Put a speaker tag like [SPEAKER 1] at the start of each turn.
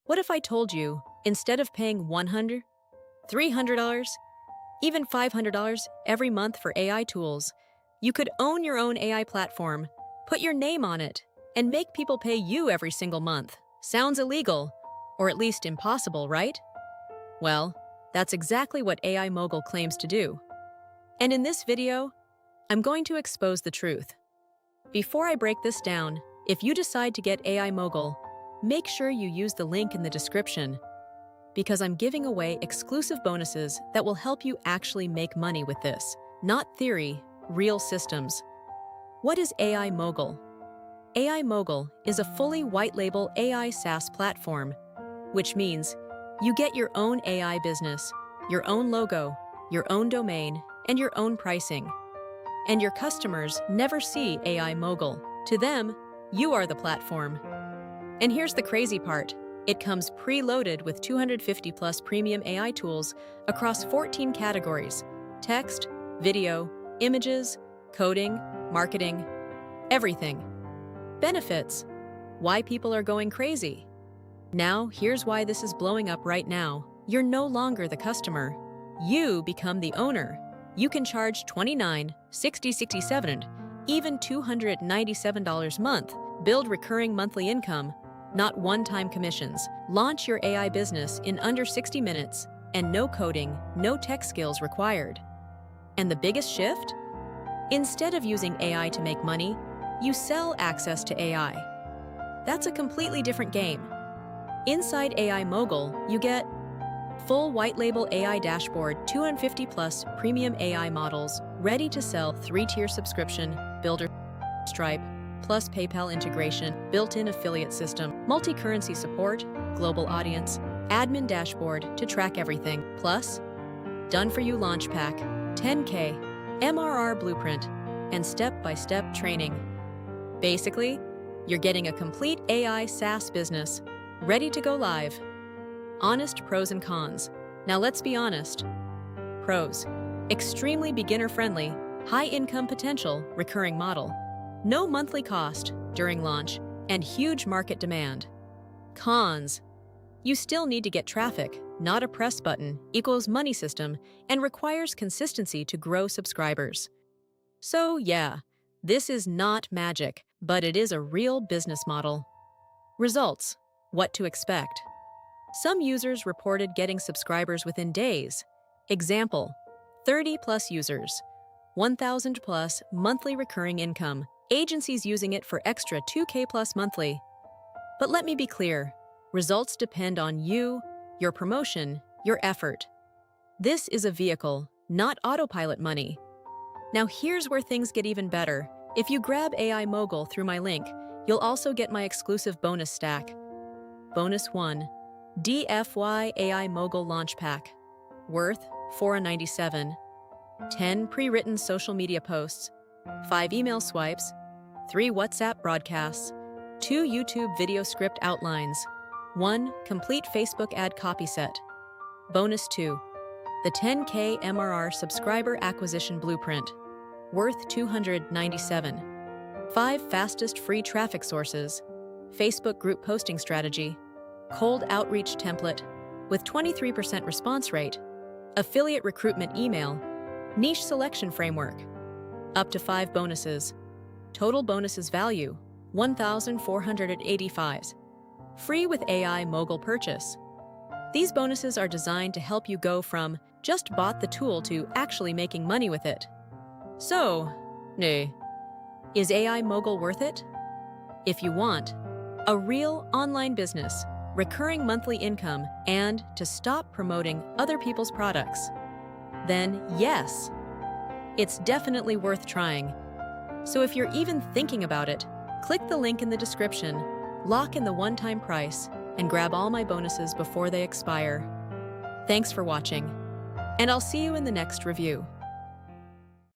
[SPEAKER 1] What if I told you, instead of paying $100, $300, even $500 every month for AI tools, you could own your own AI platform, put your name on it, and make people pay you every single month? Sounds illegal, or at least impossible, right? Well, that's exactly what AI Mogul claims to do. And in this video, I'm going to expose the truth. Before I break this down, if you decide to get AI Mogul, make sure you use the link in the description, because I'm giving away exclusive bonuses that will help you actually make money with this. Not theory, real systems. What is AI Mogul? AI Mogul is a fully white-label AI SaaS platform, which means you get your own AI business, your own logo, your own domain, and your own pricing. And your customers never see AI Mogul. To them, you are the platform. And here's the crazy part. It comes preloaded with 250 plus premium AI tools across 14 categories: text, video, images, coding, marketing, everything. Benefits: why people are going crazy. Now, here's why this is blowing up right now. You're no longer the customer. You become the owner. You can charge $29, $60, $67, even $297 a month. Build recurring monthly income, not one-time commissions. Launch your AI business in under 60 minutes, and no coding, no tech skills required. And the biggest shift? Instead of using AI to make money, you sell access to AI. That's a completely different game. Inside AI Mogul, you get full white-label AI dashboard, 250 plus premium AI models, ready to sell 3-tier subscription, Builder, Stripe, plus PayPal integration, built-in affiliate system, multi-currency support, global audience, admin dashboard to track everything, plus done-for-you launch pack, 10K, MRR blueprint, and step-by-step training. Basically, you're getting a complete AI SaaS business, ready to go live. Honest pros and cons. Now let's be honest. Pros: extremely beginner-friendly, high income potential, recurring model. No monthly cost during launch, and huge market demand. Cons: you still need to get traffic, not a press button, equals money system, and requires consistency to grow subscribers. So yeah, this is not magic, but it is a real business model. Results: what to expect. Some users reported getting subscribers within days. Example: 30 plus users, 1,000 plus monthly recurring income. Agencies using it for extra 2K plus monthly. But let me be clear, results depend on you, your promotion, your effort. This is a vehicle, not autopilot money. Now here's where things get even better. If you grab AI Mogul through my link, you'll also get my exclusive bonus stack. Bonus 1, DFY AI Mogul Launch Pack, worth $497, 10 pre-written social media posts, 5 email swipes, 3 WhatsApp broadcasts, 2 YouTube video script outlines, 1 complete Facebook ad copy set. Bonus 2, the 10K MRR subscriber acquisition blueprint, worth $297, 5 fastest free traffic sources, Facebook group posting strategy, cold outreach template with 23% response rate, affiliate recruitment email, niche selection framework. Up to 5 bonuses. Total bonuses value, 1,485. Free with AI Mogul purchase. These bonuses are designed to help you go from just bought the tool to actually making money with it. So, is AI Mogul worth it? If you want a real online business, recurring monthly income, and to stop promoting other people's products, then yes, it's definitely worth trying. So if you're even thinking about it, click the link in the description, lock in the one-time price, and grab all my bonuses before they expire. Thanks for watching, and I'll see you in the next review.